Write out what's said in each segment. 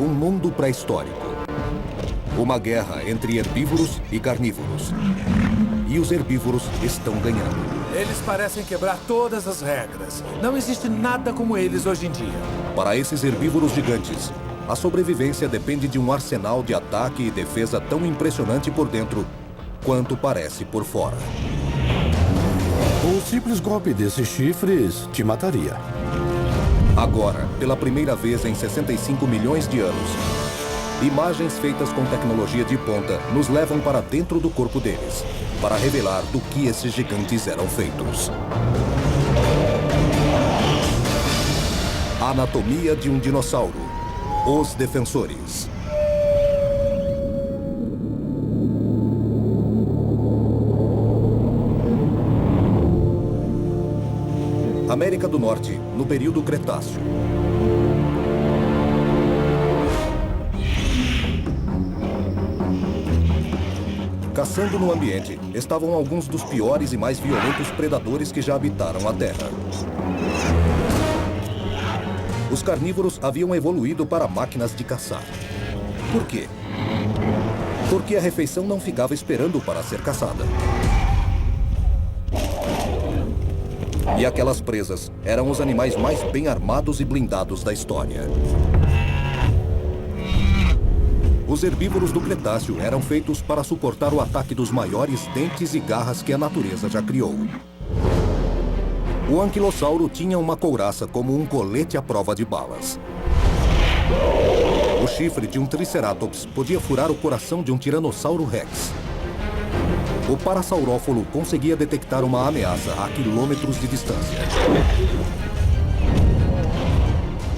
um mundo pré-histórico. Uma guerra entre herbívoros e carnívoros. E os herbívoros estão ganhando. Eles parecem quebrar todas as regras. Não existe nada como eles hoje em dia. Para esses herbívoros gigantes, a sobrevivência depende de um arsenal de ataque e defesa tão impressionante por dentro quanto parece por fora. Um simples golpe desses chifres te mataria. Agora, pela primeira vez em 65 milhões de anos, imagens feitas com tecnologia de ponta nos levam para dentro do corpo deles, para revelar do que esses gigantes eram feitos. Anatomia de um dinossauro. Os Defensores. América do Norte, no período Cretáceo. Caçando no ambiente, estavam alguns dos piores e mais violentos predadores que já habitaram a Terra. Os carnívoros haviam evoluído para máquinas de caçar. Por quê? Porque a refeição não ficava esperando para ser caçada. E aquelas presas eram os animais mais bem armados e blindados da história. Os herbívoros do Cretáceo eram feitos para suportar o ataque dos maiores dentes e garras que a natureza já criou. O anquilossauro tinha uma couraça como um colete à prova de balas. O chifre de um tricerátops podia furar o coração de um tiranossauro rex. O parasaurófalo conseguia detectar uma ameaça a quilômetros de distância.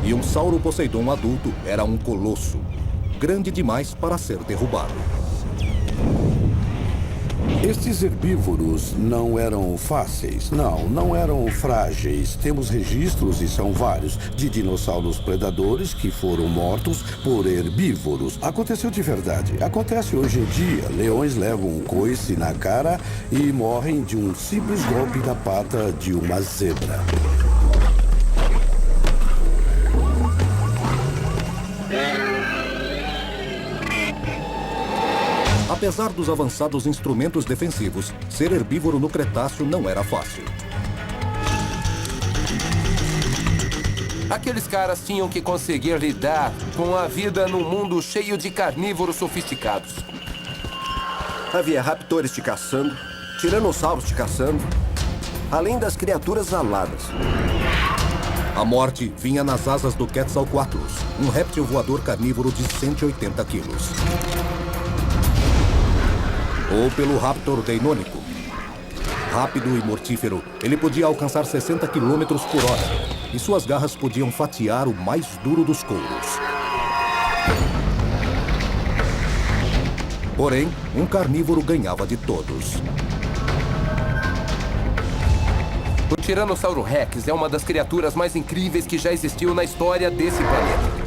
E um sauroposeidon adulto era um colosso, grande demais para ser derrubado. Estes herbívoros não eram fáceis, não eram frágeis. Temos registros, e são vários, de dinossauros predadores que foram mortos por herbívoros. Aconteceu de verdade. Acontece hoje em dia. Leões levam um coice na cara e morrem de um simples golpe da pata de uma zebra. Apesar dos avançados instrumentos defensivos, ser herbívoro no Cretáceo não era fácil. Aqueles caras tinham que conseguir lidar com a vida num mundo cheio de carnívoros sofisticados. Havia raptores te caçando, tiranossauros te caçando, além das criaturas aladas. A morte vinha nas asas do Quetzalcoatlus, um réptil voador carnívoro de 180 quilos. Ou pelo Raptor Deinônico. Rápido e mortífero, ele podia alcançar 60 km por hora, e suas garras podiam fatiar o mais duro dos couros. Porém, um carnívoro ganhava de todos. O Tiranossauro Rex é uma das criaturas mais incríveis que já existiu na história desse planeta.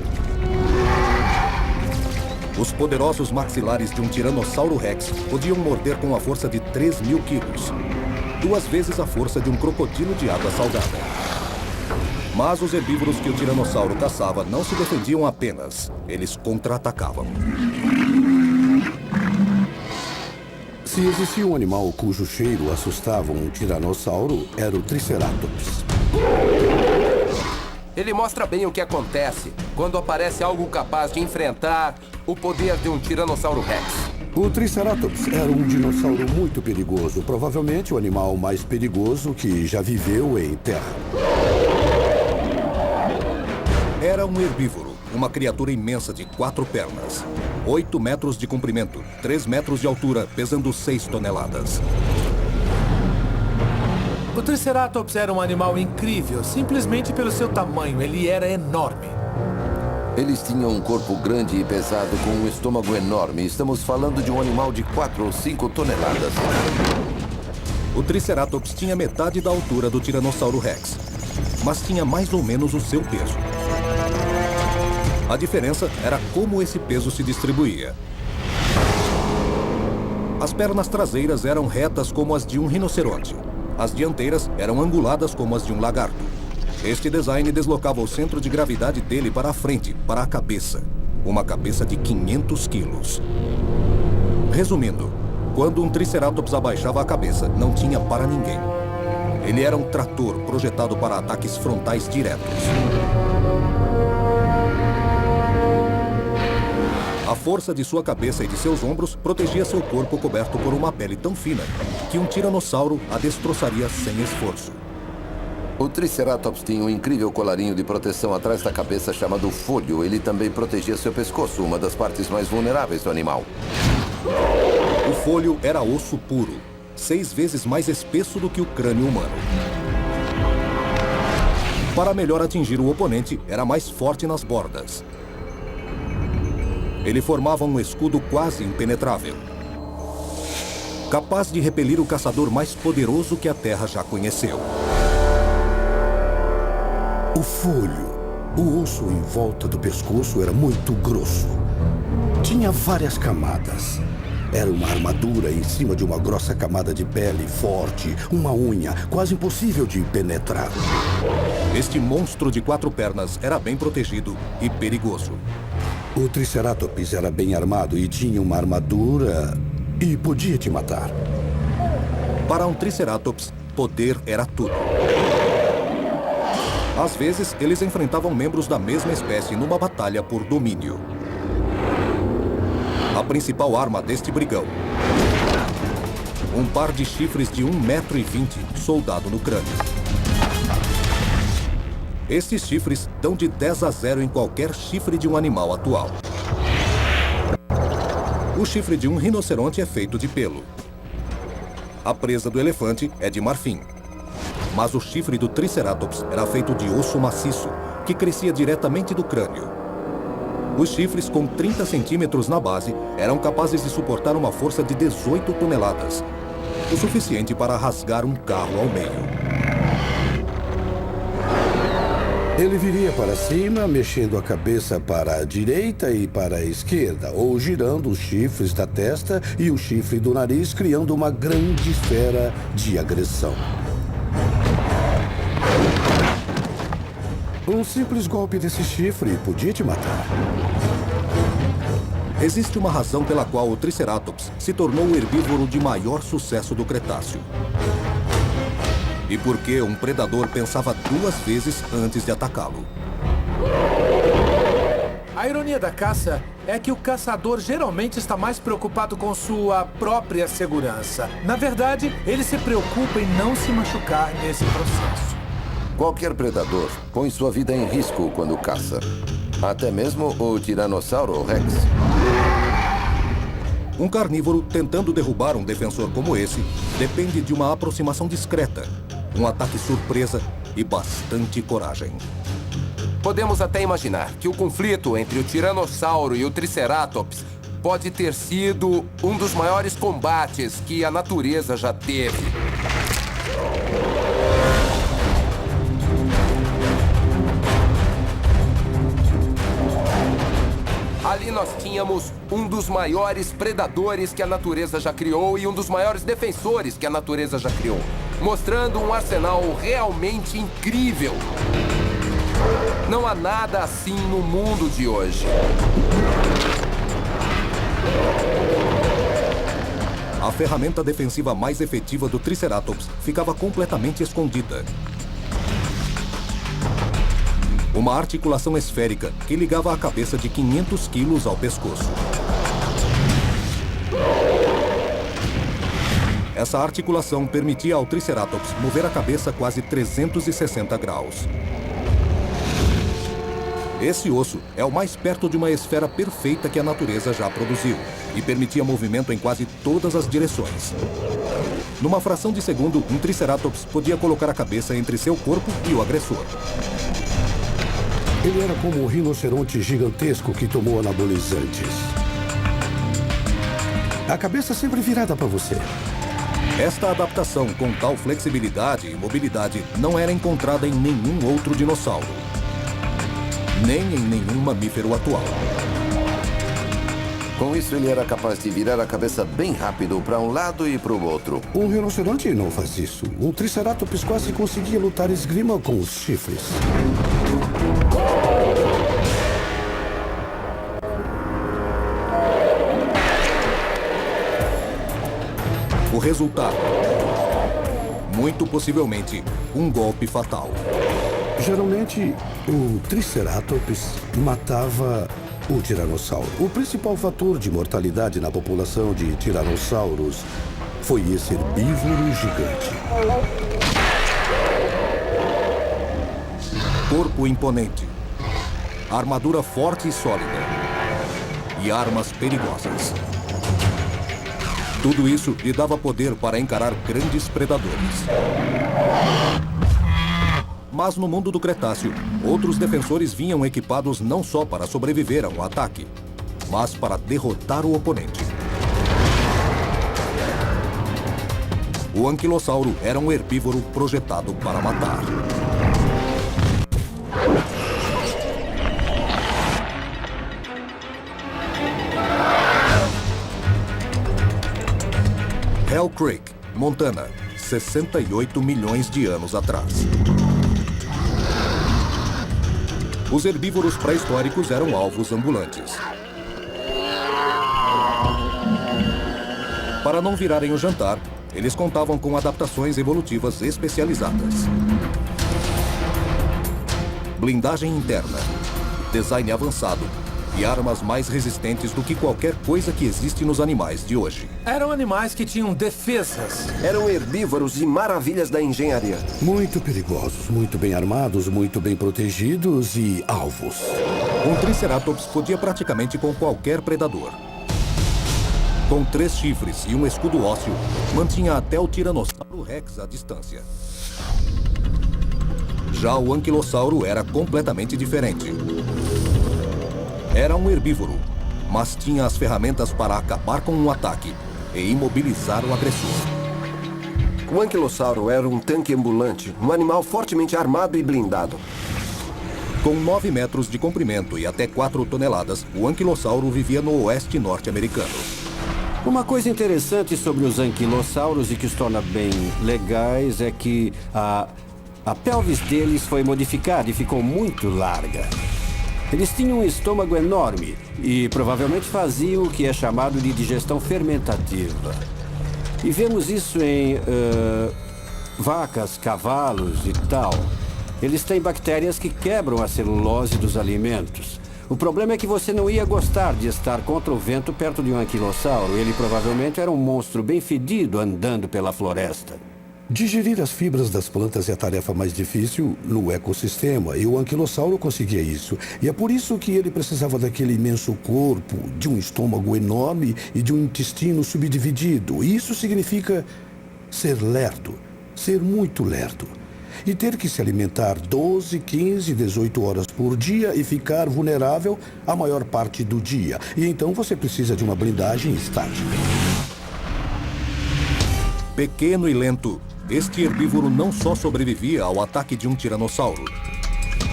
Os poderosos maxilares de um Tiranossauro Rex podiam morder com a força de 3.000 quilos. 2 vezes a força de um crocodilo de água salgada. Mas os herbívoros que o tiranossauro caçava não se defendiam apenas. Eles contra-atacavam. Se existia um animal cujo cheiro assustava um tiranossauro, era o Triceratops. Ele mostra bem o que acontece quando aparece algo capaz de enfrentar o poder de um Tiranossauro Rex. O Triceratops era um dinossauro muito perigoso, provavelmente o animal mais perigoso que já viveu em terra. Era um herbívoro, uma criatura imensa de 4 pernas, 8 metros de comprimento, 3 metros de altura, pesando 6 toneladas. O Triceratops era um animal incrível, simplesmente pelo seu tamanho. Ele era enorme. Eles tinham um corpo grande e pesado com um estômago enorme. Estamos falando de um animal de 4 ou 5 toneladas. O Triceratops tinha metade da altura do Tiranossauro Rex, mas tinha mais ou menos o seu peso. A diferença era como esse peso se distribuía. As pernas traseiras eram retas como as de um rinoceronte. As dianteiras eram anguladas como as de um lagarto. Este design deslocava o centro de gravidade dele para a frente, para a cabeça. uma cabeça de 500 quilos. Resumindo, quando um Triceratops abaixava a cabeça, não tinha para ninguém. Ele era um trator projetado para ataques frontais diretos. A força de sua cabeça e de seus ombros protegia seu corpo coberto por uma pele tão fina que um tiranossauro a destroçaria sem esforço. O Triceratops tinha um incrível colarinho de proteção atrás da cabeça chamado fôlio. Ele também protegia seu pescoço, uma das partes mais vulneráveis do animal. O fôlio era osso puro, 6 vezes mais espesso do que o crânio humano. Para melhor atingir o oponente, era mais forte nas bordas. Ele formava um escudo quase impenetrável, capaz de repelir o caçador mais poderoso que a Terra já conheceu. O fôlio, o osso em volta do pescoço era muito grosso. Tinha várias camadas. Era uma armadura em cima de uma grossa camada de pele forte, uma unha quase impossível de penetrar. Este monstro de 4 pernas era bem protegido e perigoso. O Triceratops era bem armado e tinha uma armadura e podia te matar. Para um Triceratops, poder era tudo. Às vezes, eles enfrentavam membros da mesma espécie numa batalha por domínio. A principal arma deste brigão: um par de chifres de 1,20 m soldado no crânio. Estes chifres dão de 10-0 em qualquer chifre de um animal atual. O chifre de um rinoceronte é feito de pelo. A presa do elefante é de marfim. Mas o chifre do Triceratops era feito de osso maciço, que crescia diretamente do crânio. Os chifres, com 30 centímetros na base, eram capazes de suportar uma força de 18 toneladas, o suficiente para rasgar um carro ao meio. Ele viria para cima, mexendo a cabeça para a direita e para a esquerda, ou girando os chifres da testa e o chifre do nariz, criando uma grande esfera de agressão. Um simples golpe desse chifre podia te matar. Existe uma razão pela qual o Triceratops se tornou o herbívoro de maior sucesso do Cretáceo. E por que um predador pensava 2 vezes antes de atacá-lo. A ironia da caça é que o caçador geralmente está mais preocupado com sua própria segurança. Na verdade, ele se preocupa em não se machucar nesse processo. Qualquer predador põe sua vida em risco quando caça. Até mesmo o Tiranossauro Rex. Um carnívoro tentando derrubar um defensor como esse depende de uma aproximação discreta, um ataque surpresa e bastante coragem. Podemos até imaginar que o conflito entre o Tiranossauro e o Triceratops pode ter sido um dos maiores combates que a natureza já teve. Ali nós tínhamos um dos maiores predadores que a natureza já criou e um dos maiores defensores que a natureza já criou, mostrando um arsenal realmente incrível. Não há nada assim no mundo de hoje. A ferramenta defensiva mais efetiva do Triceratops ficava completamente escondida. Uma articulação esférica que ligava a cabeça de 500 quilos ao pescoço. Essa articulação permitia ao Triceratops mover a cabeça quase 360 graus. Esse osso é o mais perto de uma esfera perfeita que a natureza já produziu e permitia movimento em quase todas as direções. Numa fração de segundo, um Triceratops podia colocar a cabeça entre seu corpo e o agressor. Ele era como um rinoceronte gigantesco que tomou anabolizantes. A cabeça sempre virada para você. Esta adaptação com tal flexibilidade e mobilidade não era encontrada em nenhum outro dinossauro, nem em nenhum mamífero atual. Com isso, ele era capaz de virar a cabeça bem rápido para um lado e para o outro. Um rinoceronte não faz isso. Um Triceratops quase conseguia lutar esgrima com os chifres. O resultado? Muito possivelmente, um golpe fatal. Geralmente, o Triceratops matava o tiranossauro. O principal fator de mortalidade na população de tiranossauros foi esse herbívoro gigante. Corpo imponente, armadura forte e sólida e armas perigosas. Tudo isso lhe dava poder para encarar grandes predadores. Mas no mundo do Cretáceo, outros defensores vinham equipados não só para sobreviver a um ataque, mas para derrotar o oponente. O anquilossauro era um herbívoro projetado para matar. Hell Creek, Montana, 68 milhões de anos atrás. Os herbívoros pré-históricos eram alvos ambulantes. Para não virarem o jantar, eles contavam com adaptações evolutivas especializadas. Blindagem interna, design avançado e armas mais resistentes do que qualquer coisa que existe nos animais de hoje. Eram animais que tinham defesas. Eram herbívoros e maravilhas da engenharia. Muito perigosos, muito bem armados, muito bem protegidos e alvos. Um Triceratops podia praticamente com qualquer predador. Com 3 chifres e um escudo ósseo, mantinha até o Tiranossauro Rex à distância. Já o Anquilossauro era completamente diferente. Era um herbívoro, mas tinha as ferramentas para acabar com um ataque e imobilizar o agressor. O anquilossauro era um tanque ambulante, um animal fortemente armado e blindado. Com 9 metros de comprimento e até 4 toneladas, o anquilossauro vivia no oeste norte-americano. Uma coisa interessante sobre os anquilossauros e que os torna bem legais é que a pelvis deles foi modificada e ficou muito larga. Eles tinham um estômago enorme e provavelmente faziam o que é chamado de digestão fermentativa. E vemos isso em vacas, cavalos e tal. Eles têm bactérias que quebram a celulose dos alimentos. O problema é que você não ia gostar de estar contra o vento perto de um anquilossauro. Ele provavelmente era um monstro bem fedido andando pela floresta. Digerir as fibras das plantas é a tarefa mais difícil no ecossistema, e o anquilossauro conseguia isso. E é por isso que ele precisava daquele imenso corpo, de um estômago enorme e de um intestino subdividido. E isso significa ser lerdo, ser muito lerdo. E ter que se alimentar 12, 15, 18 horas por dia e ficar vulnerável a maior parte do dia. E então você precisa de uma blindagem estática. Pequeno e lento, este herbívoro não só sobrevivia ao ataque de um tiranossauro,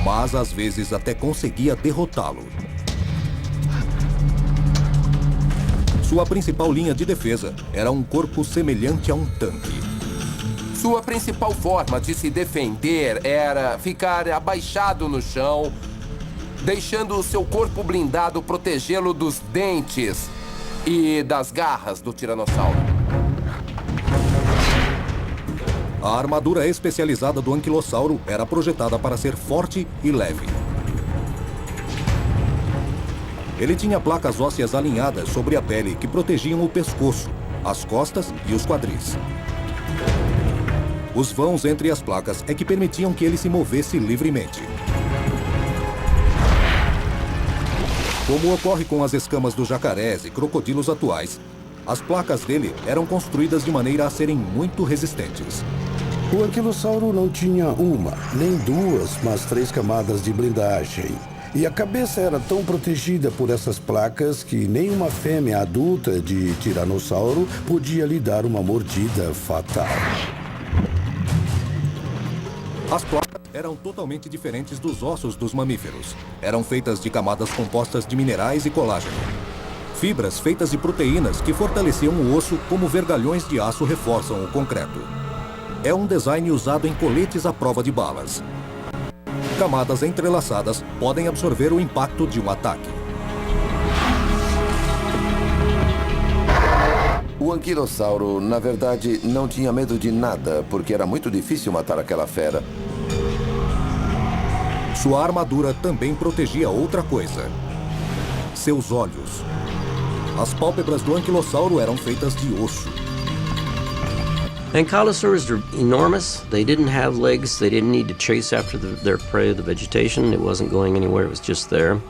mas às vezes até conseguia derrotá-lo. Sua principal linha de defesa era um corpo semelhante a um tanque. Sua principal forma de se defender era ficar abaixado no chão, deixando o seu corpo blindado protegê-lo dos dentes e das garras do tiranossauro. A armadura especializada do anquilossauro era projetada para ser forte e leve. Ele tinha placas ósseas alinhadas sobre a pele que protegiam o pescoço, as costas e os quadris. Os vãos entre as placas é que permitiam que ele se movesse livremente. Como ocorre com as escamas dos jacarés e crocodilos atuais, as placas dele eram construídas de maneira a serem muito resistentes. O anquilossauro não tinha uma, nem duas, mas 3 camadas de blindagem. E a cabeça era tão protegida por essas placas que nenhuma fêmea adulta de tiranossauro podia lhe dar uma mordida fatal. As placas eram totalmente diferentes dos ossos dos mamíferos. Eram feitas de camadas compostas de minerais e colágeno. Fibras feitas de proteínas que fortaleciam o osso como vergalhões de aço reforçam o concreto. É um design usado em coletes à prova de balas. Camadas entrelaçadas podem absorver o impacto de um ataque. O anquilossauro, na verdade, não tinha medo de nada, porque era muito difícil matar aquela fera. Sua armadura também protegia outra coisa: seus olhos. As pálpebras do anquilossauro eram feitas de osso. Ankylosaurs are enormous. They didn't have legs. They didn't need to chase after their prey, the vegetation. It wasn't going anywhere. It was just there.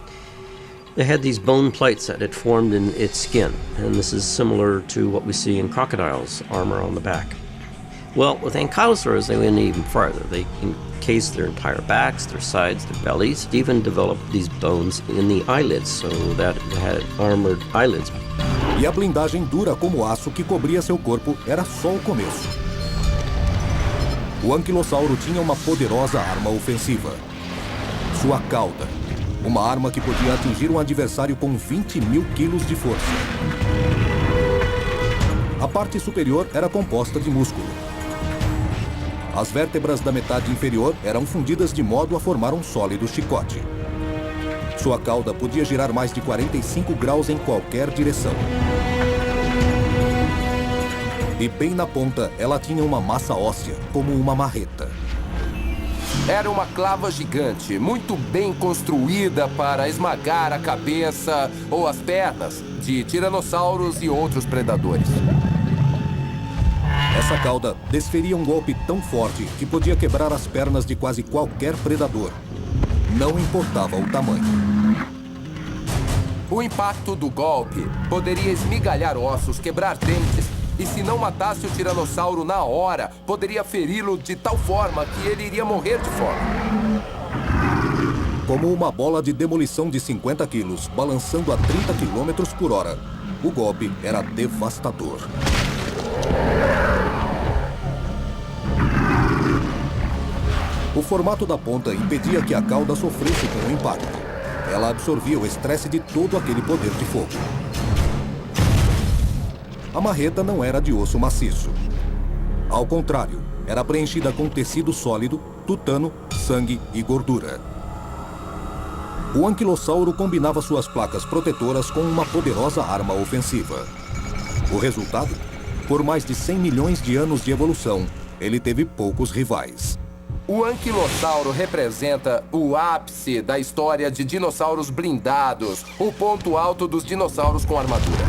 They had these bone plates that had formed in its skin, and this is similar to what we see in crocodiles' armor on the back. Well, with ankylosaurs, they went even farther. They encased their entire backs, their sides, their bellies, even developed these bones in the eyelids, so that it had armored eyelids. E a blindagem dura como aço que cobria seu corpo era só o começo. O anquilossauro tinha uma poderosa arma ofensiva: sua cauda. Uma arma que podia atingir um adversário com 20 mil quilos de força. A parte superior era composta de músculo. As vértebras da metade inferior eram fundidas de modo a formar um sólido chicote. Sua cauda podia girar mais de 45 graus em qualquer direção. E bem na ponta, ela tinha uma massa óssea, como uma marreta. Era uma clava gigante, muito bem construída para esmagar a cabeça ou as pernas de tiranossauros e outros predadores. Essa cauda desferia um golpe tão forte que podia quebrar as pernas de quase qualquer predador. Não importava o tamanho. O impacto do golpe poderia esmigalhar ossos, quebrar dentes, e se não matasse o tiranossauro na hora, poderia feri-lo de tal forma que ele iria morrer de fome. Como uma bola de demolição de 50 quilos, balançando a 30 km por hora, o golpe era devastador. O formato da ponta impedia que a cauda sofresse com o impacto. Ela absorvia o estresse de todo aquele poder de fogo. A marreta não era de osso maciço. Ao contrário, era preenchida com tecido sólido, tutano, sangue e gordura. O anquilossauro combinava suas placas protetoras com uma poderosa arma ofensiva. O resultado? Por mais de 100 milhões de anos de evolução, ele teve poucos rivais. O anquilossauro representa o ápice da história de dinossauros blindados, o ponto alto dos dinossauros com armadura.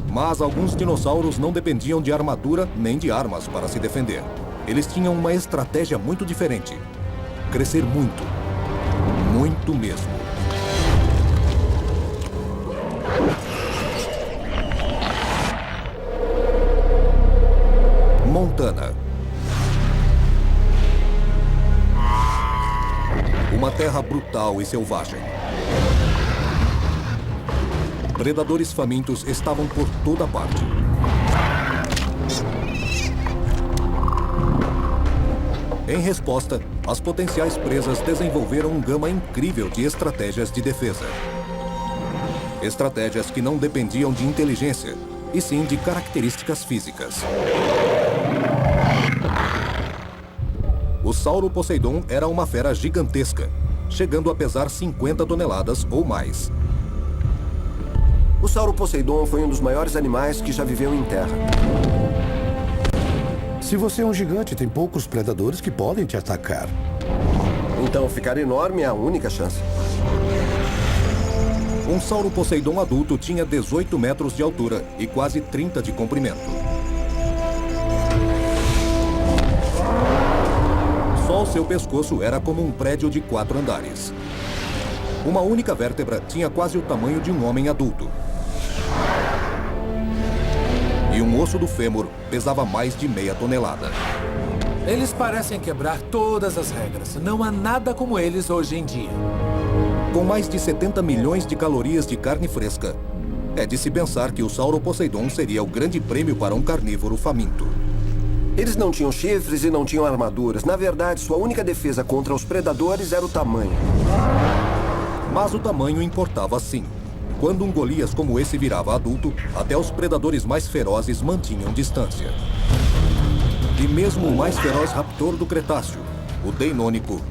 Mas alguns dinossauros não dependiam de armadura nem de armas para se defender. Eles tinham uma estratégia muito diferente: crescer muito. Muito mesmo. Montana. Uma terra brutal e selvagem. Predadores famintos estavam por toda parte. Em resposta, as potenciais presas desenvolveram um gama incrível de estratégias de defesa. Estratégias que não dependiam de inteligência, e sim de características físicas. O Sauro Poseidon era uma fera gigantesca, chegando a pesar 50 toneladas ou mais. O Sauro Poseidon foi um dos maiores animais que já viveu em terra. Se você é um gigante, tem poucos predadores que podem te atacar. Então ficar enorme é a única chance. Um Sauro Poseidon adulto tinha 18 metros de altura e quase 30 de comprimento. Só o seu pescoço era como um prédio de 4 andares. Uma única vértebra tinha quase o tamanho de um homem adulto. E um osso do fêmur pesava mais de meia tonelada. Eles parecem quebrar todas as regras. Não há nada como eles hoje em dia. Com mais de 70 milhões de calorias de carne fresca, é de se pensar que o Sauro Poseidon seria o grande prêmio para um carnívoro faminto. Eles não tinham chifres e não tinham armaduras. Na verdade, sua única defesa contra os predadores era o tamanho. Mas o tamanho importava sim. Quando um Golias como esse virava adulto, até os predadores mais ferozes mantinham distância. E mesmo o mais feroz raptor do Cretáceo, o Deinônico,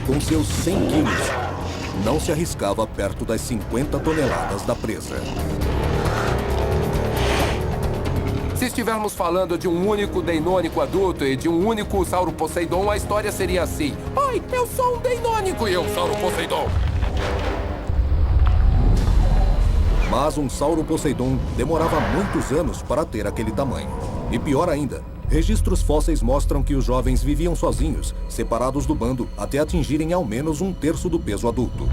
com seus 100 quilos, não se arriscava perto das 50 toneladas da presa. Se estivermos falando de um único deinônico adulto e de um único Sauroposeidon, a história seria assim. Oi, eu sou um deinônico e eu Sauroposeidon. Mas um Sauroposeidon demorava muitos anos para ter aquele tamanho. E pior ainda, registros fósseis mostram que os jovens viviam sozinhos, separados do bando, até atingirem ao menos 1/3 do peso adulto.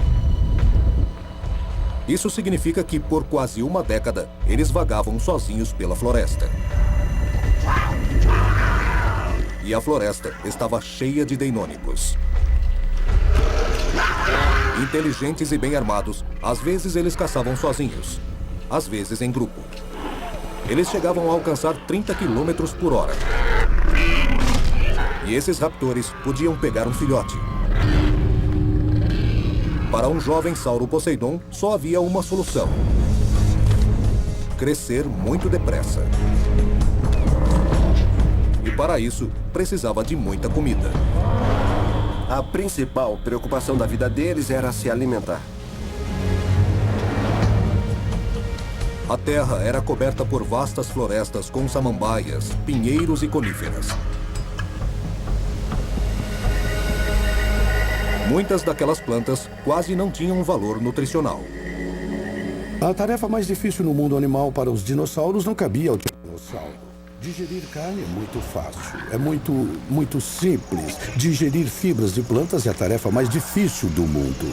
Isso significa que, por quase uma década, eles vagavam sozinhos pela floresta. E a floresta estava cheia de deinônicos. Inteligentes e bem armados, às vezes eles caçavam sozinhos, às vezes em grupo. Eles chegavam a alcançar 30 km por hora. E esses raptores podiam pegar um filhote. Para um jovem Sauroposeidon, só havia uma solução: crescer muito depressa. E para isso, precisava de muita comida. A principal preocupação da vida deles era se alimentar. A terra era coberta por vastas florestas com samambaias, pinheiros e coníferas. Muitas daquelas plantas quase não tinham valor nutricional. A tarefa mais difícil no mundo animal para os dinossauros não cabia ao dinossauro. Digerir carne é muito fácil, é muito simples. Digerir fibras de plantas é a tarefa mais difícil do mundo.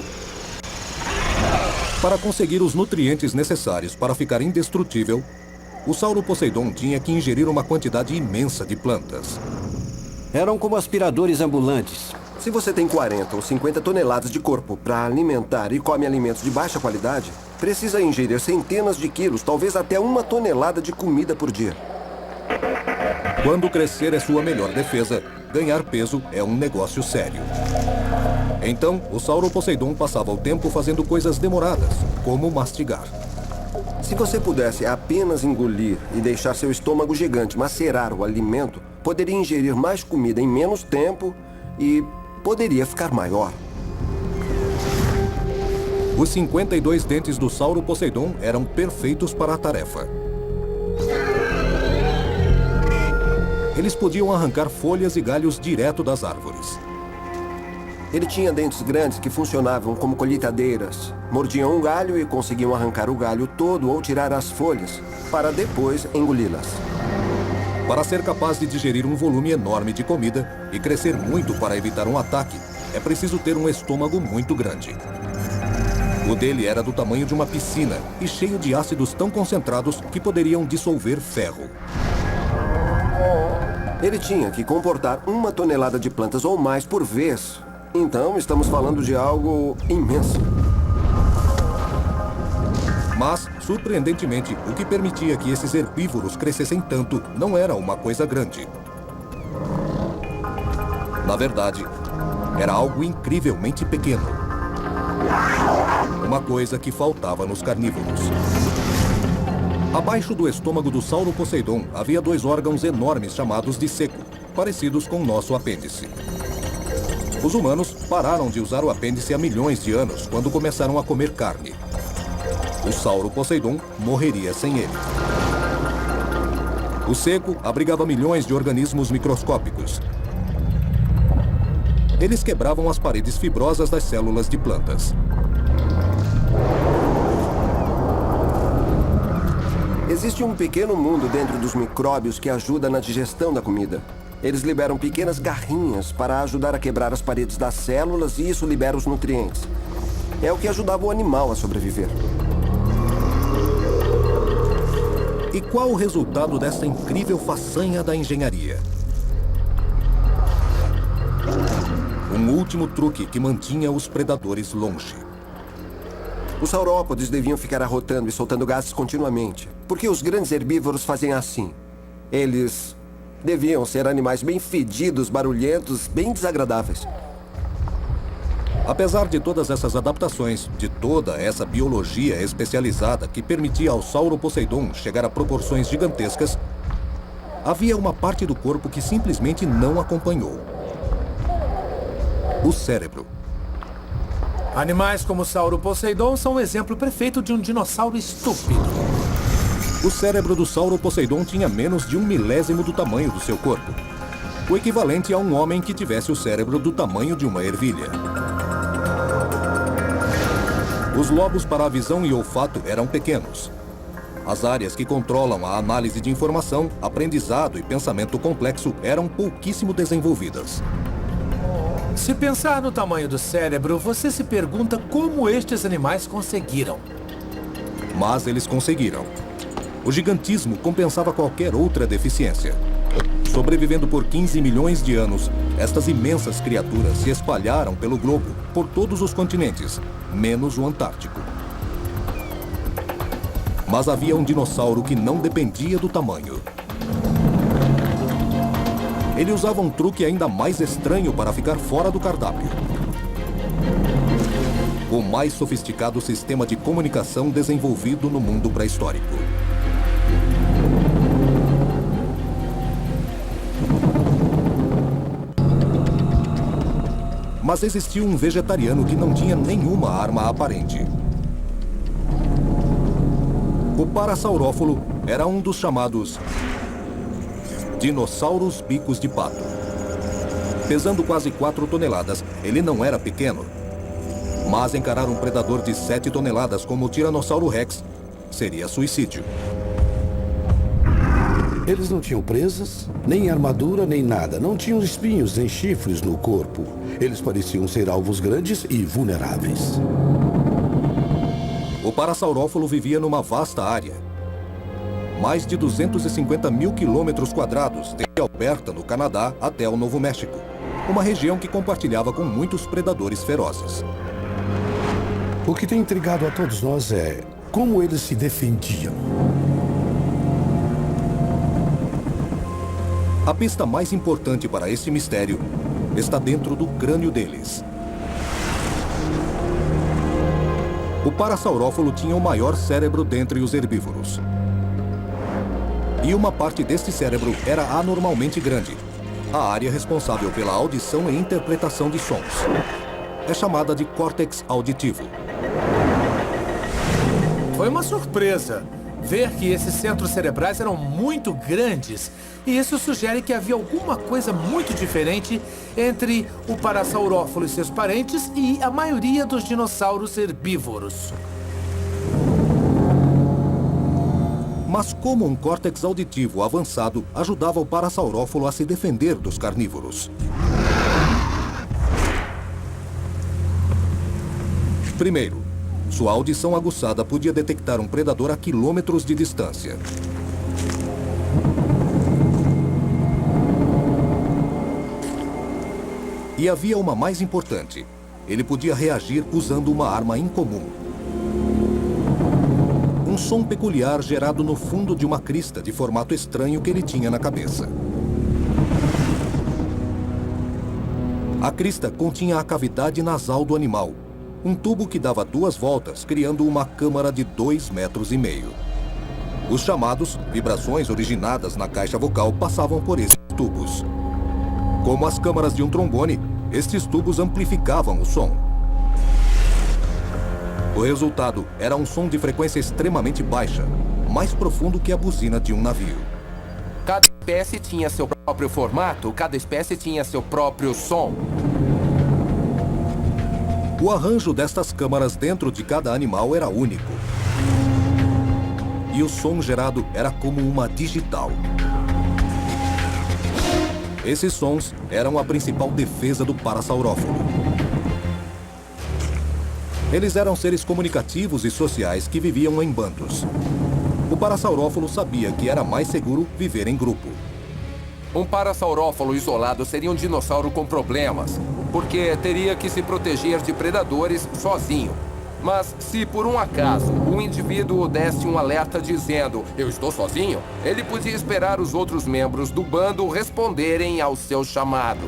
Para conseguir os nutrientes necessários para ficar indestrutível, o Sauroposeidon tinha que ingerir uma quantidade imensa de plantas. Eram como aspiradores ambulantes. Se você tem 40 ou 50 toneladas de corpo para alimentar e come alimentos de baixa qualidade, precisa ingerir centenas de quilos, talvez até 1 tonelada de comida por dia. Quando crescer é sua melhor defesa, ganhar peso é um negócio sério. Então, o Sauroposeidon passava o tempo fazendo coisas demoradas, como mastigar. Se você pudesse apenas engolir e deixar seu estômago gigante macerar o alimento, poderia ingerir mais comida em menos tempo e poderia ficar maior. Os 52 dentes do Sauroposeidon eram perfeitos para a tarefa. Eles podiam arrancar folhas e galhos direto das árvores. Ele tinha dentes grandes que funcionavam como colheitadeiras. Mordiam um galho e conseguiam arrancar o galho todo ou tirar as folhas, para depois engoli-las. Para ser capaz de digerir um volume enorme de comida e crescer muito para evitar um ataque, é preciso ter um estômago muito grande. O dele era do tamanho de uma piscina e cheio de ácidos tão concentrados que poderiam dissolver ferro. Ele tinha que comportar 1 tonelada de plantas ou mais por vez. Então, estamos falando de algo imenso. Mas, surpreendentemente, o que permitia que esses herbívoros crescessem tanto não era uma coisa grande. Na verdade, era algo incrivelmente pequeno. Uma coisa que faltava nos carnívoros. Abaixo do estômago do Sauroposeidon havia 2 órgãos enormes chamados de seco, parecidos com o nosso apêndice. Os humanos pararam de usar o apêndice há milhões de anos quando começaram a comer carne. O Sauroposeidon morreria sem ele. O seco abrigava milhões de organismos microscópicos. Eles quebravam as paredes fibrosas das células de plantas. Existe um pequeno mundo dentro dos micróbios que ajuda na digestão da comida. Eles liberam pequenas garrinhas para ajudar a quebrar as paredes das células e isso libera os nutrientes. É o que ajudava o animal a sobreviver. E qual o resultado dessa incrível façanha da engenharia? Um último truque que mantinha os predadores longe. Os saurópodes deviam ficar arrotando e soltando gases continuamente. Porque os grandes herbívoros fazem assim. Eles deviam ser animais bem fedidos, barulhentos, bem desagradáveis. Apesar de todas essas adaptações, de toda essa biologia especializada que permitia ao Sauroposeidon chegar a proporções gigantescas, havia uma parte do corpo que simplesmente não acompanhou. O cérebro. Animais como o Sauroposeidon são um exemplo perfeito de um dinossauro estúpido. O cérebro do Sauroposeidon tinha menos de 1/1000º do tamanho do seu corpo. O equivalente a um homem que tivesse o cérebro do tamanho de uma ervilha. Os lobos para a visão e olfato eram pequenos. As áreas que controlam a análise de informação, aprendizado e pensamento complexo eram pouquíssimo desenvolvidas. Se pensar no tamanho do cérebro, você se pergunta como estes animais conseguiram. Mas eles conseguiram. O gigantismo compensava qualquer outra deficiência. Sobrevivendo por 15 milhões de anos, estas imensas criaturas se espalharam pelo globo, por todos os continentes, menos o Antártico. Mas havia um dinossauro que não dependia do tamanho. Ele usava um truque ainda mais estranho para ficar fora do cardápio. O mais sofisticado sistema de comunicação desenvolvido no mundo pré-histórico. Mas existia um vegetariano que não tinha nenhuma arma aparente. O Parasaurófalo era um dos chamados dinossauros bicos de pato. Pesando quase 4 toneladas, ele não era pequeno. Mas encarar um predador de 7 toneladas como o Tiranossauro Rex seria suicídio. Eles não tinham presas, nem armadura, nem nada. Não tinham espinhos nem chifres no corpo. Eles pareciam ser alvos grandes e vulneráveis. O Parasaurófalo vivia numa vasta área. Mais de 250 mil quilômetros quadrados, desde Alberta, no Canadá, até o Novo México. Uma região que compartilhava com muitos predadores ferozes. O que tem intrigado a todos nós é como eles se defendiam. A pista mais importante para este mistério está dentro do crânio deles. O Parasaurófalo tinha o maior cérebro dentre os herbívoros. E uma parte deste cérebro era anormalmente grande. A área responsável pela audição e interpretação de sons. É chamada de córtex auditivo. Foi uma surpresa ver que esses centros cerebrais eram muito grandes. E isso sugere que havia alguma coisa muito diferente entre o Parasaurófalo e seus parentes e a maioria dos dinossauros herbívoros. Mas como um córtex auditivo avançado ajudava o Parasaurófalo a se defender dos carnívoros? Primeiro, sua audição aguçada podia detectar um predador a quilômetros de distância. E havia uma mais importante. Ele podia reagir usando uma arma incomum. Um som peculiar gerado no fundo de uma crista de formato estranho que ele tinha na cabeça. A crista continha a cavidade nasal do animal, um tubo que dava 2 voltas, criando uma câmara de 2,5 metros. Os chamados vibrações originadas na caixa vocal passavam por esses tubos. Como as câmaras de um trombone, estes tubos amplificavam o som. O resultado era um som de frequência extremamente baixa, mais profundo que a buzina de um navio. Cada espécie tinha seu próprio formato, cada espécie tinha seu próprio som. O arranjo destas câmaras dentro de cada animal era único. E o som gerado era como uma digital. Esses sons eram a principal defesa do Parasaurófalo. Eles eram seres comunicativos e sociais que viviam em bandos. O Parasaurófalo sabia que era mais seguro viver em grupo. Um Parasaurófalo isolado seria um dinossauro com problemas, porque teria que se proteger de predadores sozinho. Mas se por um acaso o indivíduo desse um alerta dizendo "eu estou sozinho", ele podia esperar os outros membros do bando responderem ao seu chamado.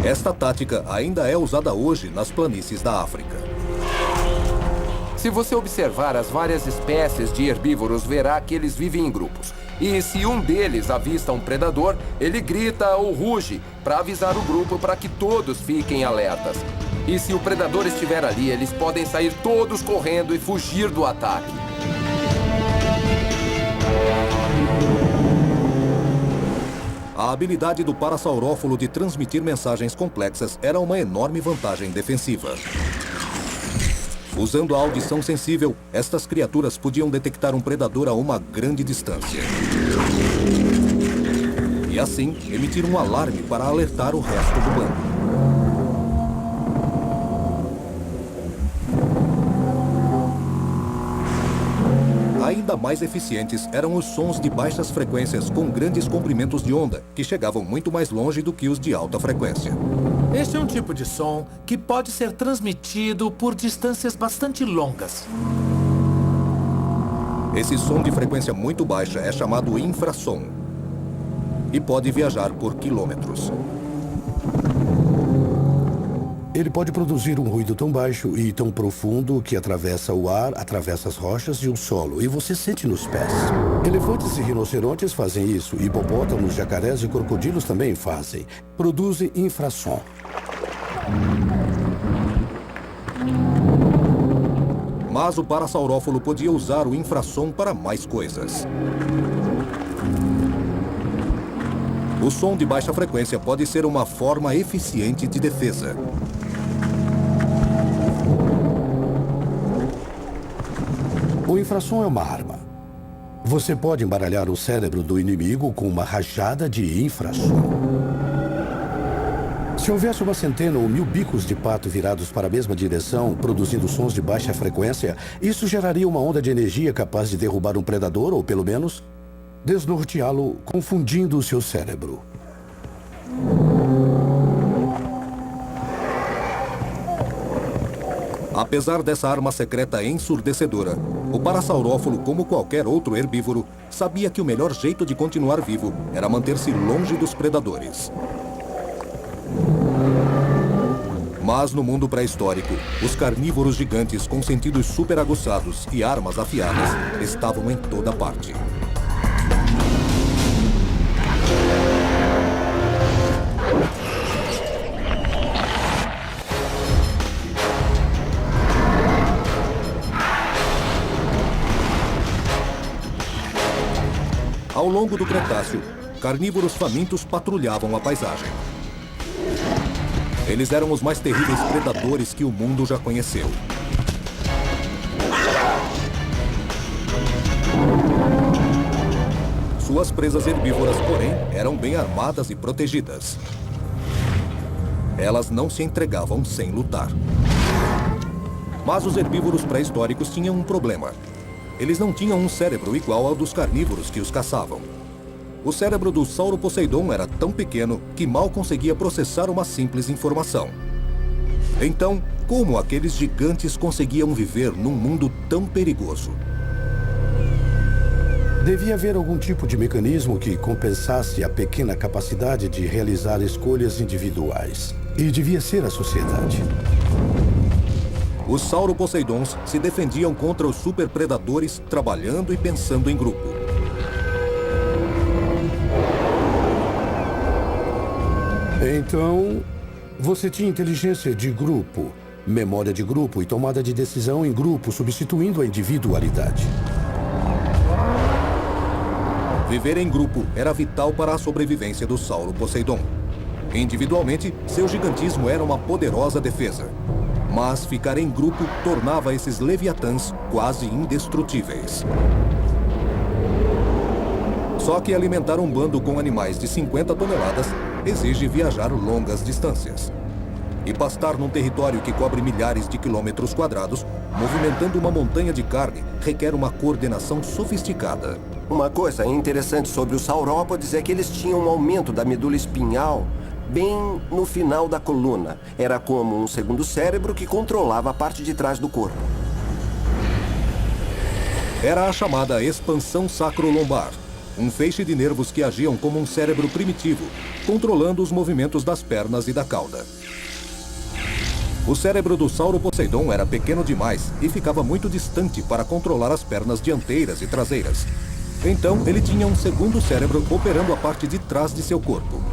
Esta tática ainda é usada hoje nas planícies da África. Se você observar as várias espécies de herbívoros, verá que eles vivem em grupos. E se um deles avista um predador, ele grita ou ruge para avisar o grupo para que todos fiquem alertas. E se o predador estiver ali, eles podem sair todos correndo e fugir do ataque. A habilidade do parasaurófilo de transmitir mensagens complexas era uma enorme vantagem defensiva. Usando a audição sensível, estas criaturas podiam detectar um predador a uma grande distância. E assim, emitir um alarme para alertar o resto do bando. Ainda mais eficientes eram os sons de baixas frequências com grandes comprimentos de onda, que chegavam muito mais longe do que os de alta frequência. Este é um tipo de som que pode ser transmitido por distâncias bastante longas. Esse som de frequência muito baixa é chamado infrassom e pode viajar por quilômetros. Ele pode produzir um ruído tão baixo e tão profundo que atravessa o ar, atravessa as rochas e o solo, e você sente nos pés. Elefantes e rinocerontes fazem isso, hipopótamos, jacarés e crocodilos também fazem. Produzem infrassom. Mas o parasaurófilo podia usar o infrassom para mais coisas. O som de baixa frequência pode ser uma forma eficiente de defesa. O infrassom é uma arma. Você pode embaralhar o cérebro do inimigo com uma rajada de infrassom. Se houvesse uma centena ou 1000 bicos de pato virados para a mesma direção, produzindo sons de baixa frequência, isso geraria uma onda de energia capaz de derrubar um predador ou, pelo menos, desnorteá-lo, confundindo o seu cérebro. Apesar dessa arma secreta ensurdecedora, o parasaurófilo, como qualquer outro herbívoro, sabia que o melhor jeito de continuar vivo era manter-se longe dos predadores. Mas no mundo pré-histórico, os carnívoros gigantes com sentidos super aguçados e armas afiadas estavam em toda parte. Ao longo do Cretáceo, carnívoros famintos patrulhavam a paisagem. Eles eram os mais terríveis predadores que o mundo já conheceu. Suas presas herbívoras, porém, eram bem armadas e protegidas. Elas não se entregavam sem lutar. Mas os herbívoros pré-históricos tinham um problema. Eles não tinham um cérebro igual ao dos carnívoros que os caçavam. O cérebro do Sauroposeidon era tão pequeno que mal conseguia processar uma simples informação. Então, como aqueles gigantes conseguiam viver num mundo tão perigoso? Devia haver algum tipo de mecanismo que compensasse a pequena capacidade de realizar escolhas individuais. E devia ser a sociedade. Os Sauroposeidons se defendiam contra os superpredadores trabalhando e pensando em grupo. Então, você tinha inteligência de grupo, memória de grupo e tomada de decisão em grupo, substituindo a individualidade. Viver em grupo era vital para a sobrevivência do Sauroposeidon. Individualmente, seu gigantismo era uma poderosa defesa. Mas ficar em grupo tornava esses leviatãs quase indestrutíveis. Só que alimentar um bando com animais de 50 toneladas exige viajar longas distâncias. E pastar num território que cobre milhares de quilômetros quadrados, movimentando uma montanha de carne, requer uma coordenação sofisticada. Uma coisa interessante sobre os saurópodes é que eles tinham um aumento da medula espinhal bem no final da coluna. Era como um segundo cérebro que controlava a parte de trás do corpo. Era a chamada expansão sacrolombar, um feixe de nervos que agiam como um cérebro primitivo, controlando os movimentos das pernas e da cauda. O cérebro do Sauroposeidon era pequeno demais e ficava muito distante para controlar as pernas dianteiras e traseiras. Então, ele tinha um segundo cérebro operando a parte de trás de seu corpo.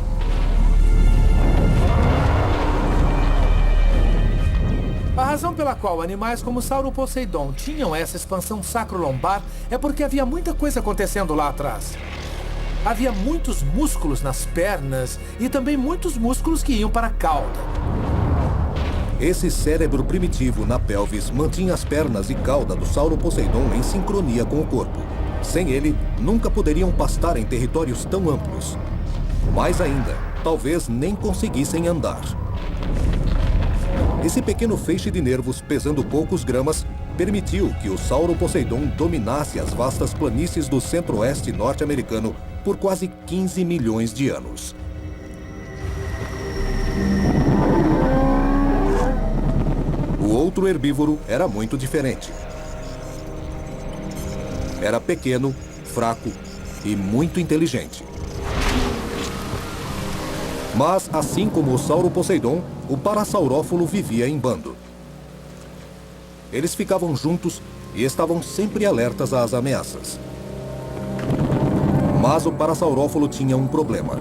razão pela qual animais como Sauroposeidon tinham essa expansão sacrolombar é porque havia muita coisa acontecendo lá atrás. Havia muitos músculos nas pernas e também muitos músculos que iam para a cauda. Esse cérebro primitivo na pelvis mantinha as pernas e cauda do Sauroposeidon em sincronia com o corpo. Sem ele, nunca poderiam pastar em territórios tão amplos. Mais ainda, talvez nem conseguissem andar. Esse pequeno feixe de nervos, pesando poucos gramas, permitiu que o Sauroposeidon dominasse as vastas planícies do centro-oeste norte-americano por quase 15 milhões de anos. O outro herbívoro era muito diferente. Era pequeno, fraco e muito inteligente. Mas, assim como o Sauroposeidon, o Parasaurófilo vivia em bando. Eles ficavam juntos e estavam sempre alertas às ameaças. Mas o Parasaurófilo tinha um problema.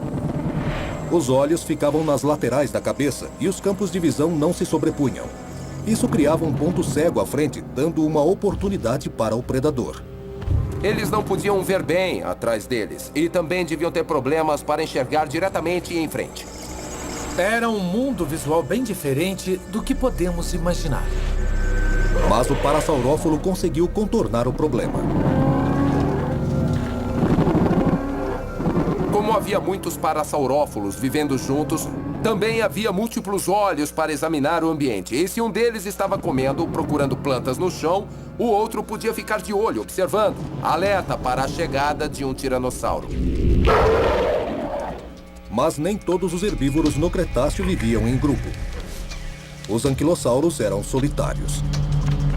Os olhos ficavam nas laterais da cabeça e os campos de visão não se sobrepunham. Isso criava um ponto cego à frente, dando uma oportunidade para o predador. Eles não podiam ver bem atrás deles e também deviam ter problemas para enxergar diretamente em frente. Era um mundo visual bem diferente do que podemos imaginar. Mas o Parasaurófilo conseguiu contornar o problema. Como havia muitos parasaurófilos vivendo juntos, também havia múltiplos olhos para examinar o ambiente. E se um deles estava comendo, procurando plantas no chão, o outro podia ficar de olho, observando, alerta para a chegada de um tiranossauro. Mas nem todos os herbívoros no Cretáceo viviam em grupo. Os anquilossauros eram solitários.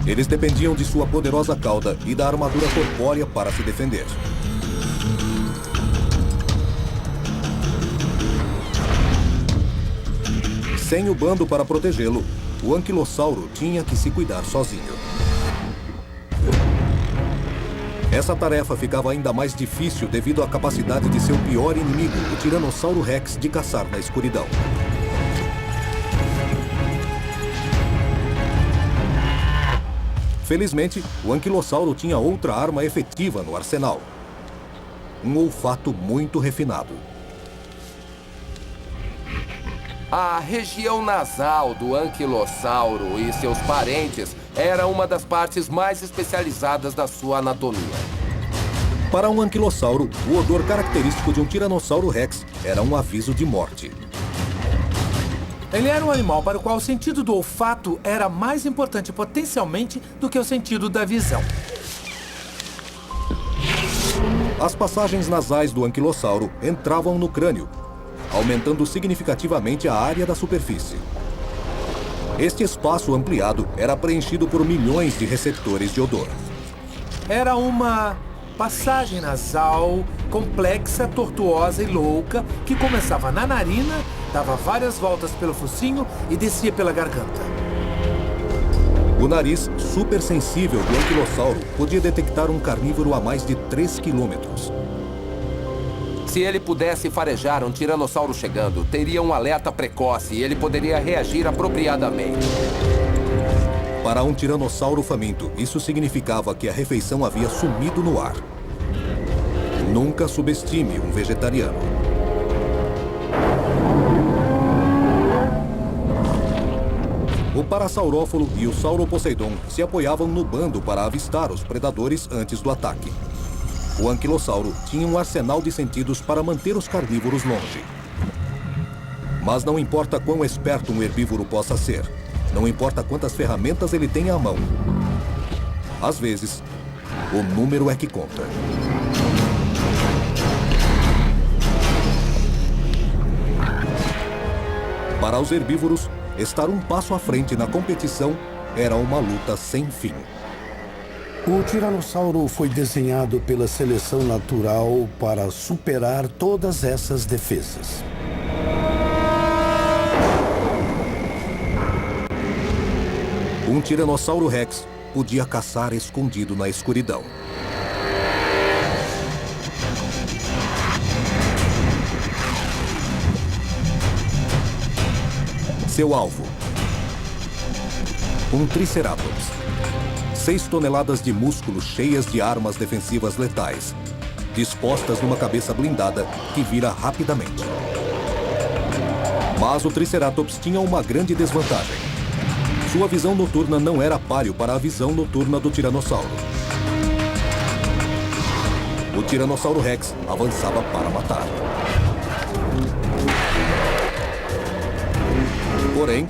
Eles dependiam de sua poderosa cauda e da armadura corpórea para se defender. Sem o bando para protegê-lo, o anquilossauro tinha que se cuidar sozinho. Essa tarefa ficava ainda mais difícil devido à capacidade de seu pior inimigo, o Tiranossauro Rex, de caçar na escuridão. Felizmente, o anquilossauro tinha outra arma efetiva no arsenal. Um olfato muito refinado. A região nasal do anquilossauro e seus parentes era uma das partes mais especializadas da sua anatomia. Para um anquilossauro, o odor característico de um Tiranossauro Rex era um aviso de morte. Ele era um animal para o qual o sentido do olfato era mais importante potencialmente do que o sentido da visão. As passagens nasais do anquilossauro entravam no crânio, aumentando significativamente a área da superfície. Este espaço ampliado era preenchido por milhões de receptores de odor. Era uma passagem nasal complexa, tortuosa e louca que começava na narina, dava várias voltas pelo focinho e descia pela garganta. O nariz super sensível do anquilossauro podia detectar um carnívoro a mais de 3 quilômetros. Se ele pudesse farejar um tiranossauro chegando, teria um alerta precoce e ele poderia reagir apropriadamente. Para um tiranossauro faminto, isso significava que a refeição havia sumido no ar. Nunca subestime um vegetariano. O Parasaurófilo e o Sauroposeidon se apoiavam no bando para avistar os predadores antes do ataque. O anquilossauro tinha um arsenal de sentidos para manter os carnívoros longe. Mas não importa quão esperto um herbívoro possa ser, não importa quantas ferramentas ele tenha à mão. Às vezes, o número é que conta. Para os herbívoros, estar um passo à frente na competição era uma luta sem fim. O tiranossauro foi desenhado pela seleção natural para superar todas essas defesas. Um Tiranossauro Rex podia caçar escondido na escuridão. Seu alvo: Um Triceratops. 6 toneladas de músculos cheias de armas defensivas letais, dispostas numa cabeça blindada que vira rapidamente. Mas o Triceratops tinha uma grande desvantagem. Sua visão noturna não era páreo para a visão noturna do Tiranossauro. O Tiranossauro Rex avançava para matar. Porém,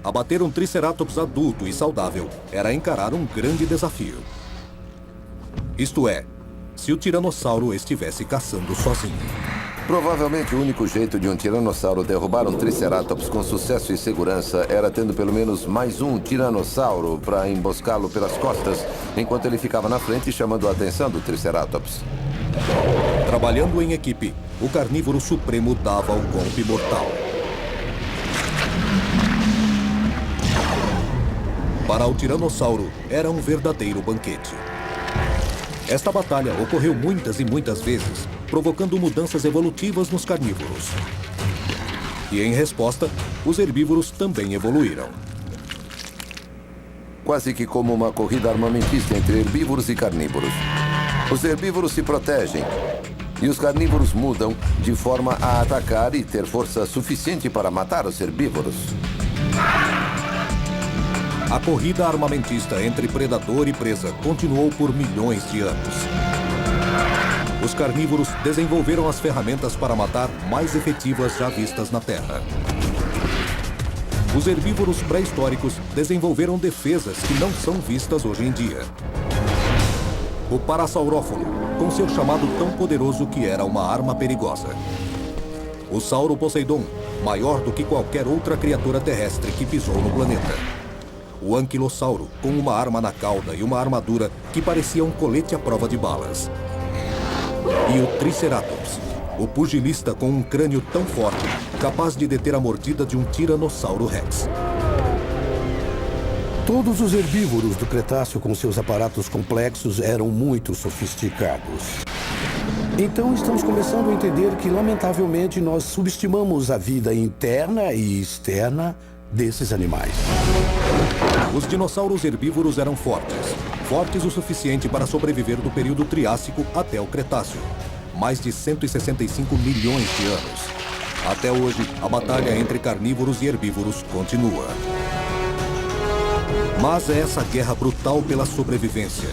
abater um Triceratops adulto e saudável era encarar um grande desafio. Isto é, se o Tiranossauro estivesse caçando sozinho. Provavelmente o único jeito de um tiranossauro derrubar um Triceratops com sucesso e segurança era tendo pelo menos mais um tiranossauro para emboscá-lo pelas costas, enquanto ele ficava na frente chamando a atenção do Triceratops. Trabalhando em equipe, o carnívoro supremo dava o golpe mortal. Para o Tiranossauro, era um verdadeiro banquete. Esta batalha ocorreu muitas e muitas vezes, provocando mudanças evolutivas nos carnívoros. E em resposta, os herbívoros também evoluíram. Quase que como uma corrida armamentista entre herbívoros e carnívoros. Os herbívoros se protegem e os carnívoros mudam de forma a atacar e ter força suficiente para matar os herbívoros. A corrida armamentista entre predador e presa continuou por milhões de anos. Os carnívoros desenvolveram as ferramentas para matar mais efetivas já vistas na Terra. Os herbívoros pré-históricos desenvolveram defesas que não são vistas hoje em dia. O Parasaurófalo, com seu chamado tão poderoso que era uma arma perigosa. O Sauro Poseidon, maior do que qualquer outra criatura terrestre que pisou no planeta. O Anquilossauro, com uma arma na cauda e uma armadura que parecia um colete à prova de balas. E o Triceratops, o pugilista com um crânio tão forte, capaz de deter a mordida de um Tiranossauro Rex. Todos os herbívoros do Cretáceo com seus aparatos complexos eram muito sofisticados. Então estamos começando a entender que, lamentavelmente, nós subestimamos a vida interna e externa desses animais. Os dinossauros herbívoros eram fortes o suficiente para sobreviver do período Triássico até o Cretáceo, mais de 165 milhões de anos. Até hoje, a batalha entre carnívoros e herbívoros continua. Mas é essa guerra brutal pela sobrevivência,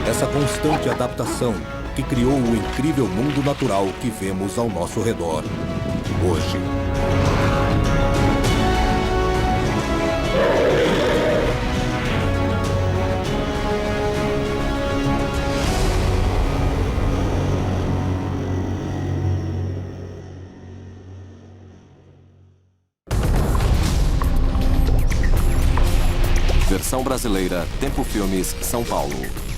essa constante adaptação que criou o incrível mundo natural que vemos ao nosso redor hoje. Versão brasileira, Tempo Filmes, São Paulo.